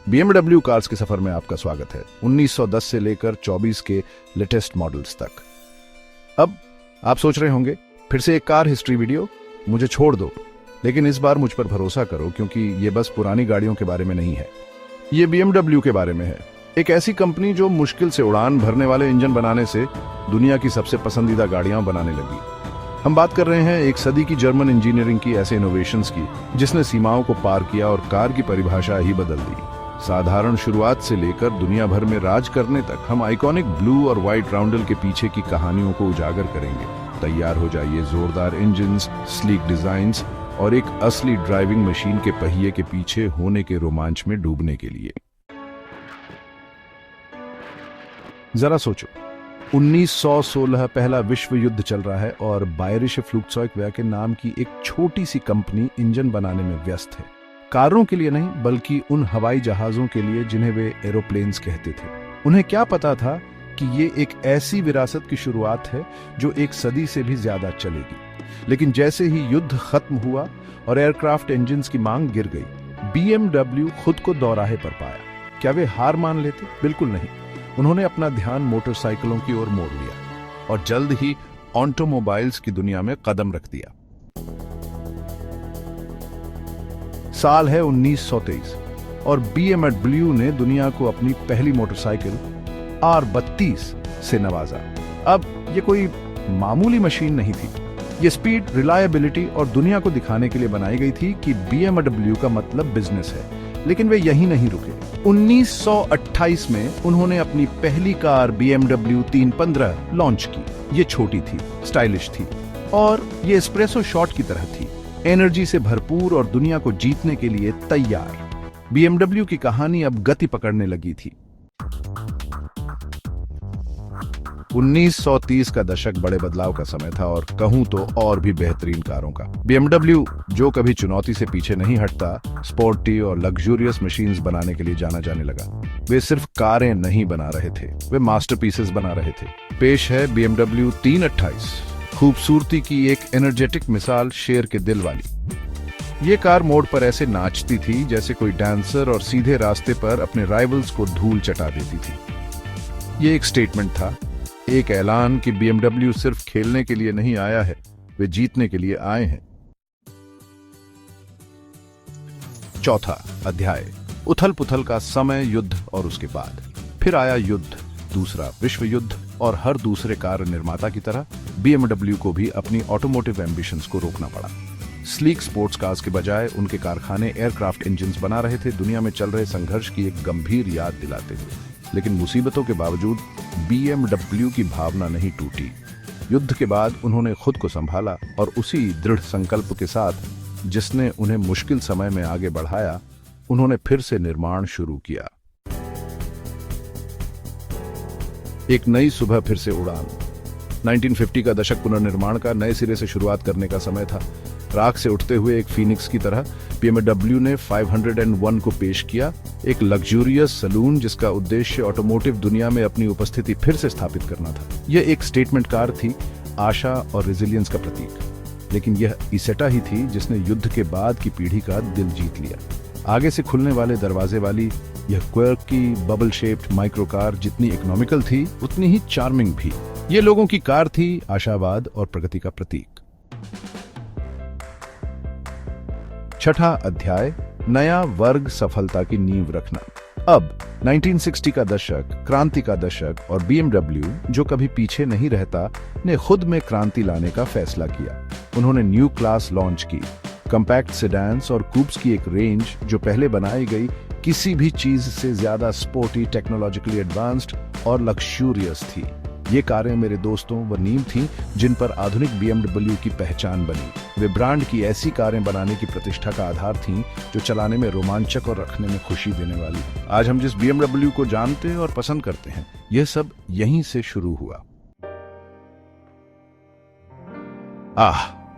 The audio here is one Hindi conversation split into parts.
BMW कार्स के सफर में आपका स्वागत है। 1910 से लेकर 24 के लेटेस्ट मॉडल्स तक। अब आप सोच रहे होंगे फिर से एक कार हिस्ट्री वीडियो, मुझे छोड़ दो। लेकिन इस बार मुझ पर भरोसा करो, क्योंकि ये बस पुरानी गाड़ियों के बारे में नहीं है, ये BMW के बारे में है। एक ऐसी कंपनी जो मुश्किल से उड़ान भरने वाले इंजन बनाने से दुनिया की सबसे पसंदीदा गाड़ियां बनाने लगी। हम बात कर रहे हैं एक सदी की जर्मन इंजीनियरिंग की ऐसे इनोवेशंस की जिसने सीमाओं को पार किया और कार की परिभाषा ही बदल दी। साधारण शुरुआत से लेकर दुनिया भर में राज करने तक हम आइकॉनिक ब्लू और व्हाइट राउंडल के पीछे की कहानियों को उजागर करेंगे। तैयार हो जाइए जोरदार इंजन्स, स्लीक डिजाइन्स और एक असली ड्राइविंग मशीन के पहिए के पीछे होने के रोमांच में डूबने के लिए। जरा सोचो, 1916 पहला विश्व युद्ध चल रहा है और बायरिश फ्लुगज़eugswerke नाम की एक छोटी सी कंपनी इंजन बनाने में व्यस्त है। कारों के लिए नहीं, बल्कि उन हवाई जहाजों के लिए जिन्हें वे एरोप्लेन्स कहते थे। उन्हें क्या पता था कि ये एक ऐसी विरासत की शुरुआत है जो एक सदी से भी ज्यादा चलेगी। लेकिन जैसे ही युद्ध खत्म हुआ और एयरक्राफ्ट इंजन्स की मांग गिर गई, BMW खुद को दोराहे पर पाया। क्या वे हार मान लेते? बिल्कुल नहीं। उन्होंने अपना ध्यान मोटरसाइकिलों की ओर मोड़ लिया और जल्द ही ऑटोमोबाइल्स की दुनिया में कदम रख दिया। साल है 1923 और BMW ने दुनिया को अपनी पहली मोटरसाइकिल R32 से नवाजा। अब ये कोई मामूली मशीन नहीं थी। ये स्पीड, रिलायबिलिटी और दुनिया को दिखाने के लिए बनाई गई थी कि BMW का मतलब बिजनेस है। लेकिन वे यहीं नहीं रुके। 1928 में उन्होंने अपनी पहली कार BMW 315 लॉन्च की। ये छोटी थी, स्टाइलिश थी और ये एस्प्रेसो शॉट की तरह थी, एनर्जी से भरपूर और दुनिया को जीतने के लिए तैयार। BMW की कहानी अब गति पकड़ने लगी थी। 1930 का दशक बड़े बदलाव का समय था और कहूं तो और भी बेहतरीन कारों का। BMW, जो कभी चुनौती से पीछे नहीं हटता, स्पोर्टी और लग्जूरियस मशीन्स बनाने के लिए जाना जाने लगा। वे सिर्फ कारें नहीं बना रहे थे, वे मास्टरपीसेस बना रहे थे। पेश है BMW 328, खूबसूरती की एक एनर्जेटिक मिसाल, शेर के दिल वाली। ये कार मोड़ पर ऐसे नाचती थी जैसे कोई डांसर और सीधे रास्ते पर अपने राइवल्स को धूल चटा देती थी। ये एक स्टेटमेंट था, एक ऐलान कि BMW सिर्फ खेलने के लिए नहीं आया है, वे जीतने के लिए आए हैं। चौथा अध्याय, उथल पुथल का समय, युद्ध और उसके बाद। फिर आया युद्ध, दूसरा विश्व युद्ध, और हर दूसरे कार निर्माता की तरह BMW को भी अपनी ऑटोमोटिव एम्बिशंस को रोकना पड़ा। स्लीक स्पोर्ट्स कार्स के बजाय उनके कारखाने एयरक्राफ्ट इंजन्स बना रहे थे, दुनिया में चल रहे संघर्ष की एक गंभीर याद दिलाते हुए। लेकिन मुसीबतों के बावजूद BMW की भावना नहीं टूटी। युद्ध के बाद उन्होंने खुद को संभाला और उसी दृढ़ संकल्प के साथ जिसने उन्हें मुश्किल समय में आगे बढ़ाया, उन्होंने फिर से निर्माण शुरू किया। एक नई सुबह, फिर से उड़ान। 1950 का दशक पुनर्निर्माण का, नए सिरे से शुरुआत करने का समय था। राख से उठते हुए एक फीनिक्स की तरह BMW ने 501 को पेश किया, एक लग्जूरियस सलून जिसका उद्देश्य ऑटोमोटिव दुनिया में अपनी उपस्थिति फिर से स्थापित करना था। यह एक स्टेटमेंट कार थी, आशा और रेजिलियंस का प्रतीक। लेकिन यह इसेटा ही थी जिसने युद्ध के बाद की पीढ़ी का दिल जीत लिया। आगे से खुलने वाले दरवाजे वाली यह quirky bubble shaped micro car जितनी इकोनॉमिकल थी, उतनी ही चार्मिंग भी। ये लोगों की कार थी, आशावाद और प्रगति का प्रतीक। छठा अध्याय, नया वर्ग, सफलता की नींव रखना। अब 1960 का दशक, क्रांति का दशक, और BMW, जो कभी पीछे नहीं रहता, ने खुद में क्रांति लाने का फैसला किया। उन्होंने न्यू क्लास लॉन्च की, कॉम्पैक्ट सेडान्स और कूप्स की एक रेंज जो पहले बनाई गई किसी भी चीज से ज्यादा स्पोर्टी, टेक्नोलॉजिकली एडवांस्ड और लग्जूरियस थी। ये कारें मेरे दोस्तों वो नींव थीं जिन पर आधुनिक BMW की पहचान बनी। वे ब्रांड की ऐसी कारें बनाने की प्रतिष्ठा का आधार थीं जो चलाने में रोमांचक और रखने में खुशी देने वाली। आज हम जिस BMW को जानते और पसंद करते हैं, यह सब यहीं से शुरू हुआ।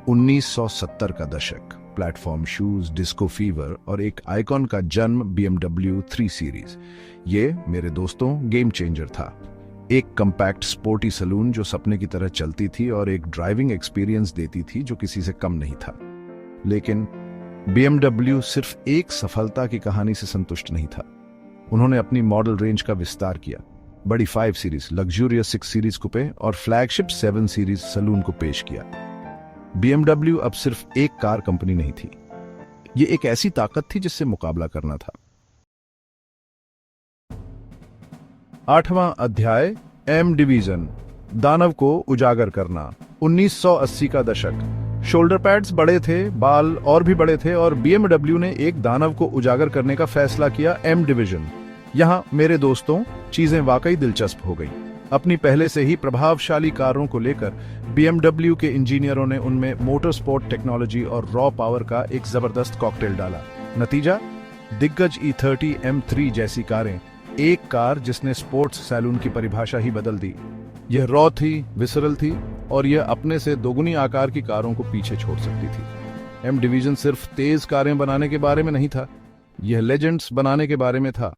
1970 का दशक, प्लेटफॉर्म शूज, डिस्को फीवर और एक आइकॉन का जन्म, BMW 3 सीरीज। ये मेरे दोस्तों गेम चेंजर था। एक कम्पैक्ट स्पोर्टी सलून जो सपने की तरह चलती थी और एक ड्राइविंग एक्सपीरियंस देती थी जो किसी से कम नहीं था। लेकिन BMW सिर्फ एक सफलता की कहानी से संतुष्ट नहीं था। उन्होंने अपनी मॉडल रेंज का विस्तार किया। बड़ी 5 सीरीज, लग्जूरियस 6 सीरीज कुपे और फ्लैगशिप 7 सीरीज सलून को पेश किया। BMW अब सिर्फ एक कार कंपनी नहीं थी, ये एक ऐसी ताकत थी जिससे मुकाबला करना था। 8वां अध्याय, एम डिवीजन, दानव को उजागर करना। 1980 का दशक। शोल्डर पैड्स बड़े थे, बाल और भी बड़े थे और BMW ने एक दानव को उजागर करने का फैसला किया, एम डिवीजन। यहां मेरे दोस्तों, चीजें वाकई दिलचस्प हो गईं। अपनी पहले से ही प्रभावशाली कारों को लेकर BMW के इंजीनियरों ने उनमें मोटर स्पोर्ट टेक्नोलॉजी और रॉ पावर का एक जबरदस्त कॉकटेल डाला। नतीजा, दिग्गज E30 M3 जैसी कारें, एक कार जिसने स्पोर्ट्स सैलून की परिभाषा ही बदल दी। यह रॉ थी, विसरल थी और यह अपने से दोगुनी आकार की कारों को पीछे छोड़ सकती थी। एम डिवीजन सिर्फ तेज कारें बनाने के बारे में नहीं था, यह लेजेंड्स बनाने के बारे में था।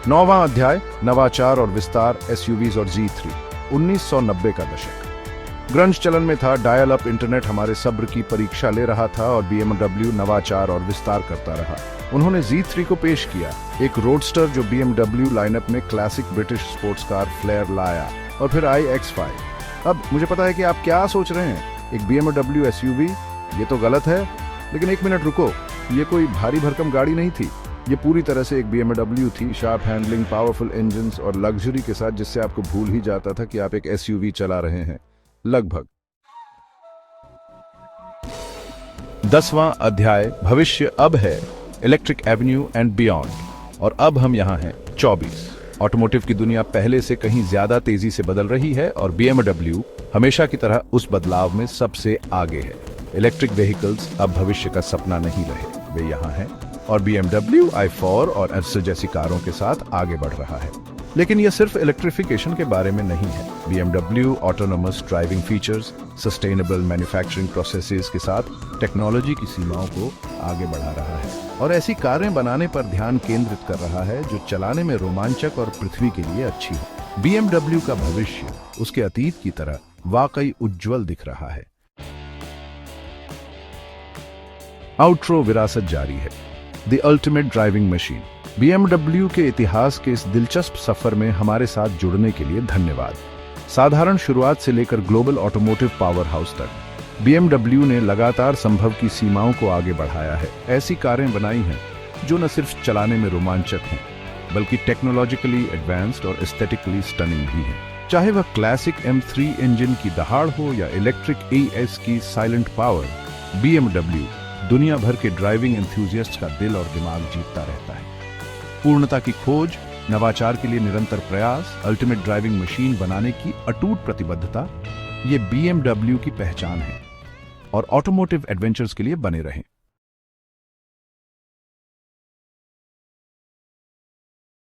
9वां अध्याय, नवाचार और विस्तार, SUVs और Z3। 1990 का दशक। ग्रंज चलन में था, डायल अप इंटरनेट हमारे सब्र की परीक्षा ले रहा था और BMW नवाचार और विस्तार करता रहा। उन्होंने Z3 को पेश किया, एक रोडस्टर जो BMW लाइनअप में classic British sports car flair लाया। और फिर आई X5। अब मुझे पता है कि आप क्या सोच रहे हैं, एक BMW SUV, ये तो गलत है। लेकिन एक मिनट रुको, ये कोई भारी भरकम गाड़ी नहीं थी, ये पूरी तरह से एक BMW थी, शार्प हैंडलिंग, पावरफुल इंजन्स और लग्जरी के साथ, जिससे आपको भूल ही जाता था कि आप एक SUV चला रहे हैं। लगभग। 10वां अध्याय, भविष्य अब है, इलेक्ट्रिक एवेन्यू एंड बियॉन्ड। और अब हम यहां हैं 24। ऑटोमोटिव की दुनिया पहले से कहीं ज्यादा तेजी से बदल रही है और BMW हमेशा की तरह उस बदलाव में सबसे आगे है। इलेक्ट्रिक व्हीकल्स अब भविष्य का सपना नहीं रहे, वे यहां हैं और BMW i4 और एस्टर जैसी कारों के साथ आगे बढ़ रहा है। लेकिन यह सिर्फ इलेक्ट्रिफिकेशन के बारे में नहीं है। BMW autonomous driving features, sustainable manufacturing processes के साथ टेक्नोलॉजी की सीमाओं को आगे बढ़ा रहा है और ऐसी कारें बनाने पर ध्यान केंद्रित कर रहा है जो चलाने में रोमांचक और पृथ्वी के लिए अच्छी हो। BMW का भविष्य उसके अतीत की तरह वाकई उज्जवल दिख रहा है। आउट्रो विरासत जारी है, the ultimate driving machine. BMW के इतिहास के इस दिलचस्प सफर में हमारे साथ जुड़ने के लिए धन्यवाद। साधारण शुरुआत से लेकर ग्लोबल ऑटोमोटिव पावर हाउस तक BMW ने लगातार संभव की सीमाओं को आगे बढ़ाया है। ऐसी कारें बनाई हैं जो न सिर्फ चलाने में रोमांचक हैं, बल्कि टेक्नोलॉजिकली एडवांस्ड और एस्थेटिकली स्टनिंग भी हैं। चाहे वह क्लासिक M3 इंजन की दहाड़ हो या इलेक्ट्रिक ES की साइलेंट पावर, BMW दुनिया भर के ड्राइविंग एंथुसियास्ट्स का दिल और दिमाग जीतता रहता है। पूर्णता की खोज, नवाचार के लिए निरंतर प्रयास, अल्टीमेट ड्राइविंग मशीन बनाने की अटूट प्रतिबद्धता, ये BMW की पहचान है और ऑटोमोटिव एडवेंचर्स के लिए बने रहें।